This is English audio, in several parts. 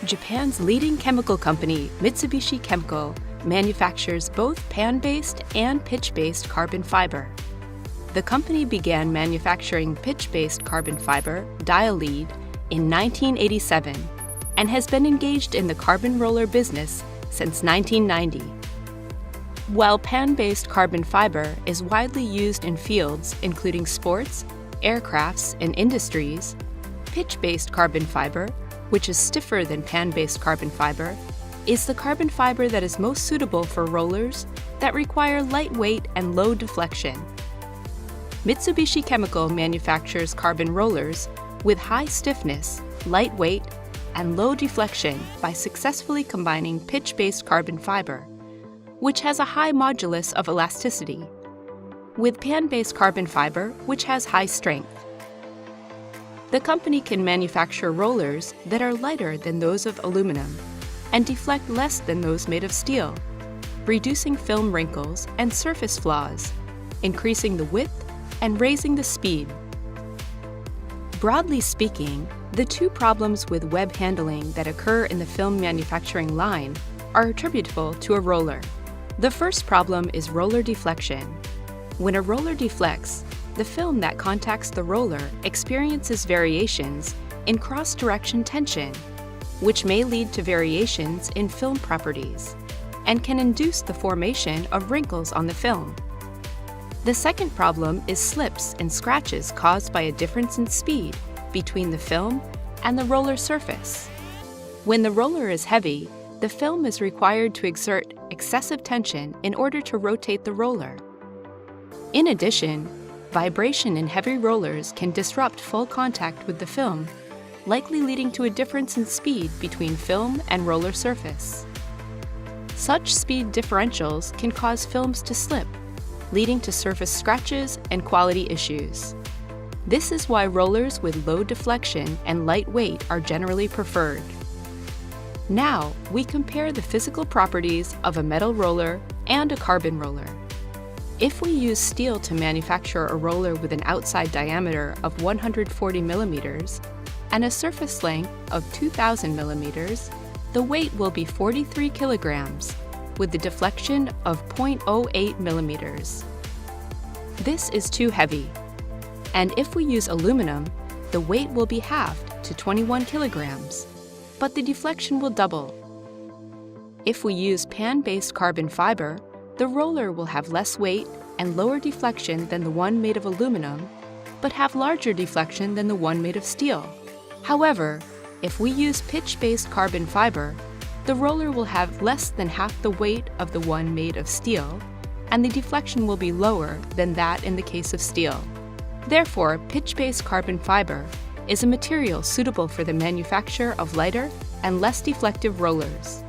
Japan's leading chemical company, Mitsubishi Chemical, manufactures both pan-based and pitch-based carbon fiber. The company began manufacturing pitch-based carbon fiber, DiaLead, in 1987 and has been engaged in the carbon roller business since 1990. While pan-based carbon fiber is widely used in fields including sports, aircrafts, and industries, pitch-based carbon fiber, which is stiffer than pan-based carbon fiber, is the carbon fiber that is most suitable for rollers that require lightweight and low deflection. Mitsubishi Chemical manufactures carbon rollers with high stiffness, lightweight, and low deflection by successfully combining pitch-based carbon fiber, which has a high modulus of elasticity, with pan-based carbon fiber, which has high strength. The company can manufacture rollers that are lighter than those of aluminum and deflect less than those made of steel, reducing film wrinkles and surface flaws, increasing the width and raising the speed. Broadly speaking, the two problems with web handling that occur in the film manufacturing line are attributable to a roller. The first problem is roller deflection. When a roller deflects, the film that contacts the roller experiences variations in cross-direction tension, which may lead to variations in film properties and can induce the formation of wrinkles on the film. The second problem is slips and scratches caused by a difference in speed between the film and the roller surface. When the roller is heavy, the film is required to exert excessive tension in order to rotate the roller. In addition, vibration in heavy rollers can disrupt full contact with the film, likely leading to a difference in speed between film and roller surface. Such speed differentials can cause films to slip, leading to surface scratches and quality issues. This is why rollers with low deflection and light weight are generally preferred. Now, we compare the physical properties of a metal roller and a carbon roller. If we use steel to manufacture a roller with an outside diameter of 140 millimeters and a surface length of 2,000 millimeters, the weight will be 43 kilograms, with the deflection of 0.08 millimeters. This is too heavy. And if we use aluminum, the weight will be halved to 21 kilograms, but the deflection will double. If we use pan-based carbon fiber, the roller will have less weight and lower deflection than the one made of aluminum, but have larger deflection than the one made of steel. However, if we use pitch-based carbon fiber, the roller will have less than half the weight of the one made of steel, and the deflection will be lower than that in the case of steel. Therefore, pitch-based carbon fiber is a material suitable for the manufacture of lighter and less deflective rollers.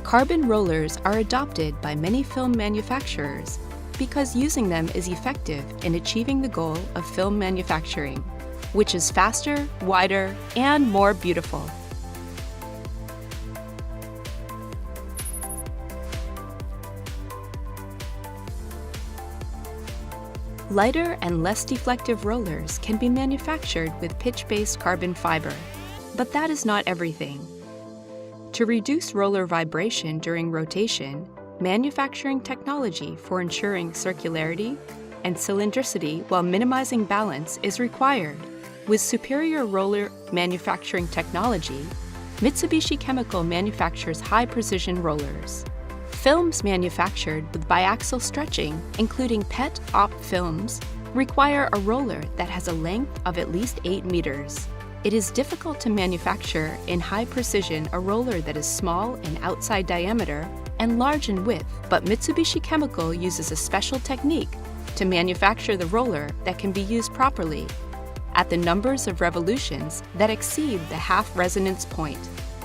Carbon rollers are adopted by many film manufacturers because using them is effective in achieving the goal of film manufacturing, which is faster, wider, and more beautiful. Lighter and less deflective rollers can be manufactured with pitch-based carbon fiber, but that is not everything. To reduce roller vibration during rotation, manufacturing technology for ensuring circularity and cylindricity while minimizing balance is required. With superior roller manufacturing technology, Mitsubishi Chemical manufactures high-precision rollers. Films manufactured with biaxial stretching, including PET-op films, require a roller that has a length of at least 8 meters. It is difficult to manufacture in high precision a roller that is small in outside diameter and large in width, but Mitsubishi Chemical uses a special technique to manufacture the roller that can be used properly at the numbers of revolutions that exceed the half resonance point.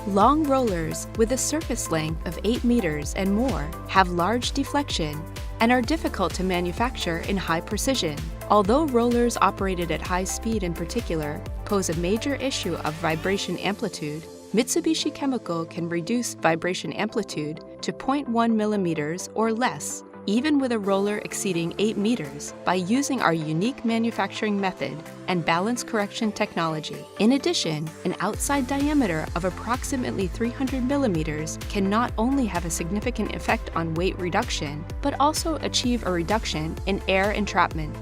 Long rollers with a surface length of 8 meters and more have large deflection and are difficult to manufacture in high precision. Although rollers operated at high speed in particular pose a major issue of vibration amplitude, Mitsubishi Chemical can reduce vibration amplitude to 0.1 millimeters or less even with a roller exceeding 8 meters, by using our unique manufacturing method and balance correction technology. In addition, an outside diameter of approximately 300 millimeters can not only have a significant effect on weight reduction, but also achieve a reduction in air entrapment.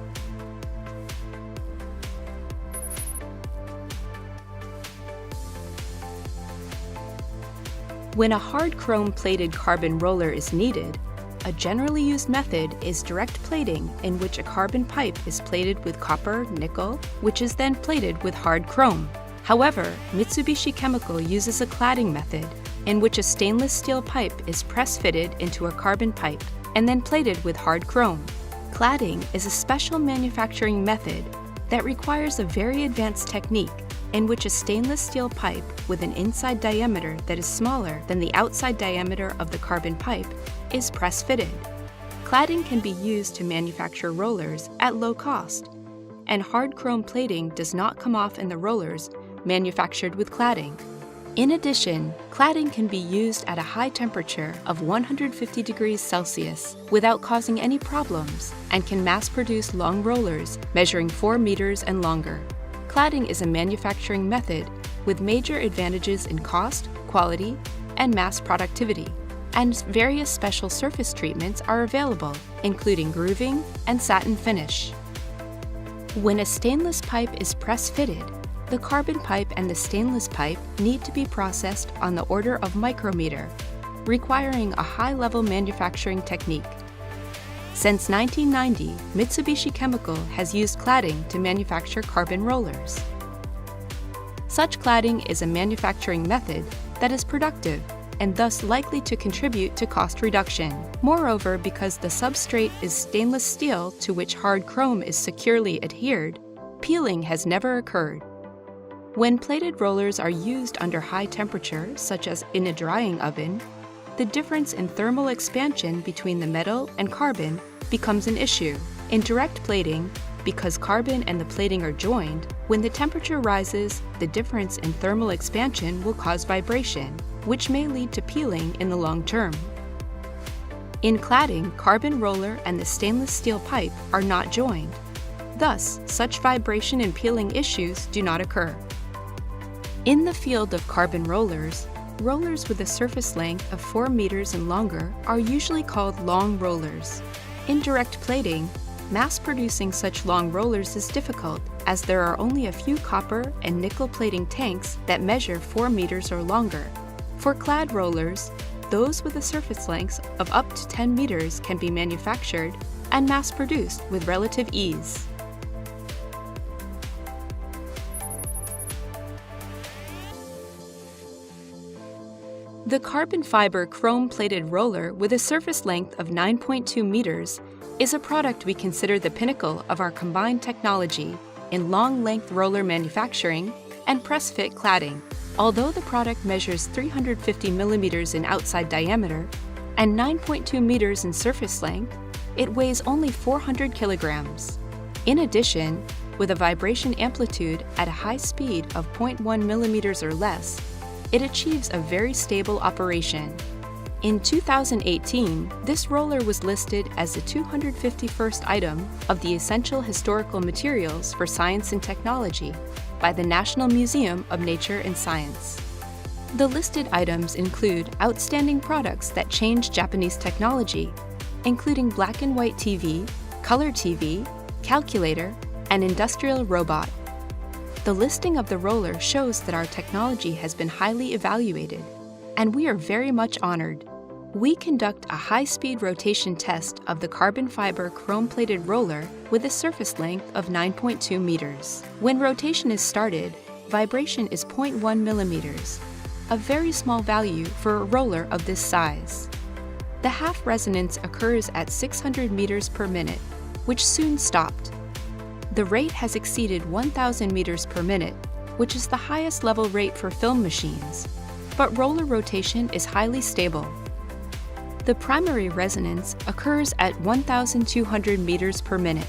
When a hard chrome-plated carbon roller is needed, a generally used method is direct plating, in which a carbon pipe is plated with copper, nickel, which is then plated with hard chrome. However, Mitsubishi Chemical uses a cladding method, in which a stainless steel pipe is press-fitted into a carbon pipe and then plated with hard chrome. Cladding is a special manufacturing method that requires a very advanced technique in which a stainless steel pipe with an inside diameter that is smaller than the outside diameter of the carbon pipe is press-fitted. Cladding can be used to manufacture rollers at low cost, and hard chrome plating does not come off in the rollers manufactured with cladding. In addition, cladding can be used at a high temperature of 150 degrees Celsius without causing any problems, and can mass-produce long rollers measuring 4 meters and longer. Cladding is a manufacturing method with major advantages in cost, quality, and mass productivity, and various special surface treatments are available, including grooving and satin finish. When a stainless pipe is press-fitted, the carbon pipe and the stainless pipe need to be processed on the order of micrometer, requiring a high-level manufacturing technique. Since 1990, Mitsubishi Chemical has used cladding to manufacture carbon rollers. Such cladding is a manufacturing method that is productive and thus likely to contribute to cost reduction. Moreover, because the substrate is stainless steel to which hard chrome is securely adhered, peeling has never occurred. When plated rollers are used under high temperature, such as in a drying oven, the difference in thermal expansion between the metal and carbon becomes an issue. In direct plating, because carbon and the plating are joined, when the temperature rises, the difference in thermal expansion will cause vibration, which may lead to peeling in the long term. In cladding, carbon roller and the stainless steel pipe are not joined. Thus, such vibration and peeling issues do not occur. In the field of carbon rollers, rollers with a surface length of 4 meters and longer are usually called long rollers. In direct plating, mass-producing such long rollers is difficult, as there are only a few copper and nickel plating tanks that measure 4 meters or longer. For clad rollers, those with a surface length of up to 10 meters can be manufactured and mass-produced with relative ease. The carbon fiber chrome-plated roller with a surface length of 9.2 meters is a product we consider the pinnacle of our combined technology in long-length roller manufacturing and press-fit cladding. Although the product measures 350 millimeters in outside diameter and 9.2 meters in surface length, it weighs only 400 kilograms. In addition, with a vibration amplitude at a high speed of 0.1 millimeters or less, it achieves a very stable operation. In 2018, this roller was listed as the 251st item of the Essential Historical Materials for Science and Technology by the National Museum of Nature and Science. The listed items include outstanding products that change Japanese technology, including black and white TV, color TV, calculator, and industrial robot. The listing of the roller shows that our technology has been highly evaluated, and we are very much honored. We conduct a high-speed rotation test of the carbon fiber chrome-plated roller with a surface length of 9.2 meters. When rotation is started, vibration is 0.1 millimeters, a very small value for a roller of this size. The half resonance occurs at 600 meters per minute, which soon stopped. The rate has exceeded 1,000 meters per minute, which is the highest level rate for film machines, but roller rotation is highly stable. The primary resonance occurs at 1,200 meters per minute.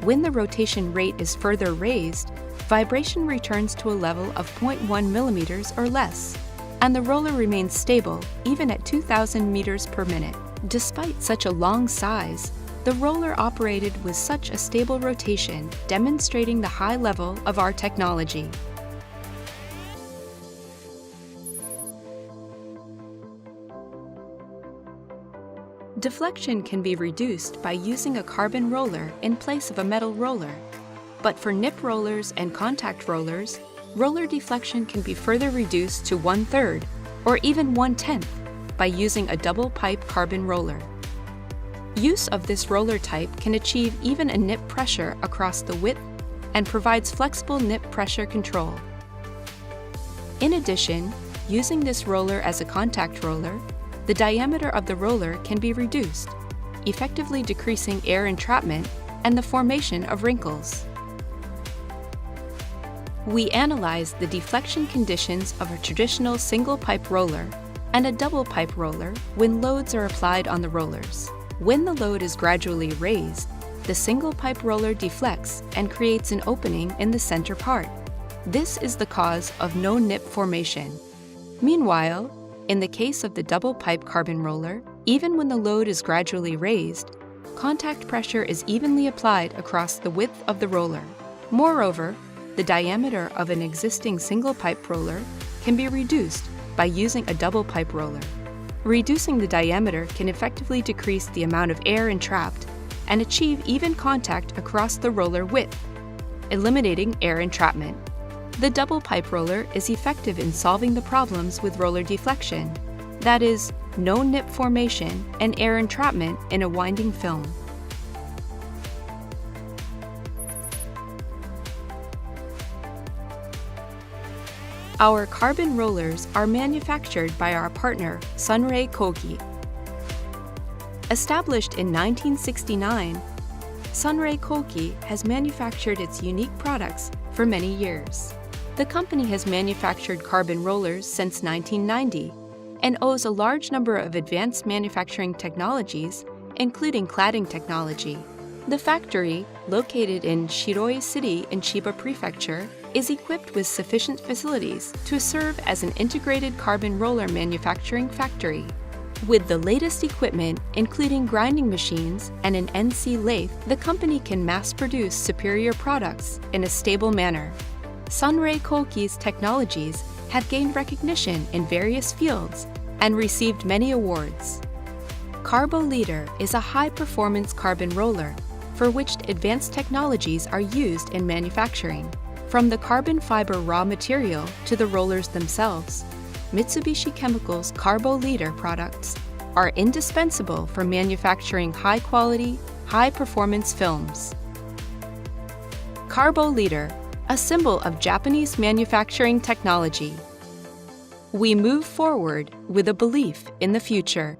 When the rotation rate is further raised, vibration returns to a level of 0.1 millimeters or less, and the roller remains stable even at 2,000 meters per minute. Despite such a long size, the roller operated with such a stable rotation, demonstrating the high level of our technology. Deflection can be reduced by using a carbon roller in place of a metal roller. But for nip rollers and contact rollers, roller deflection can be further reduced to 1/3 or even 1/10 by using a double pipe carbon roller. Use of this roller type can achieve even a nip pressure across the width and provides flexible nip pressure control. In addition, using this roller as a contact roller, the diameter of the roller can be reduced, effectively decreasing air entrapment and the formation of wrinkles. We analyzed the deflection conditions of a traditional single pipe roller and a double pipe roller when loads are applied on the rollers. When the load is gradually raised, the single pipe roller deflects and creates an opening in the center part. This is the cause of no nip formation. Meanwhile, in the case of the double pipe carbon roller, even when the load is gradually raised, contact pressure is evenly applied across the width of the roller. Moreover, the diameter of an existing single pipe roller can be reduced by using a double pipe roller. Reducing the diameter can effectively decrease the amount of air entrapped and achieve even contact across the roller width, eliminating air entrapment. The double pipe roller is effective in solving the problems with roller deflection, that is, no nip formation and air entrapment in a winding film. Our carbon rollers are manufactured by our partner, Sunray Kogi. Established in 1969, Sunray Kogi has manufactured its unique products for many years. The company has manufactured carbon rollers since 1990 and owes a large number of advanced manufacturing technologies, including cladding technology. The factory, located in Shiroi City in Chiba Prefecture, is equipped with sufficient facilities to serve as an integrated carbon roller manufacturing factory. With the latest equipment, including grinding machines and an NC lathe, the company can mass-produce superior products in a stable manner. Sunray Kogi's technologies have gained recognition in various fields and received many awards. CARBOLEADER is a high-performance carbon roller for which advanced technologies are used in manufacturing. From the carbon fiber raw material to the rollers themselves, Mitsubishi Chemical's CARBOLEADER products are indispensable for manufacturing high-quality, high-performance films. CARBOLEADER, a symbol of Japanese manufacturing technology. We move forward with a belief in the future.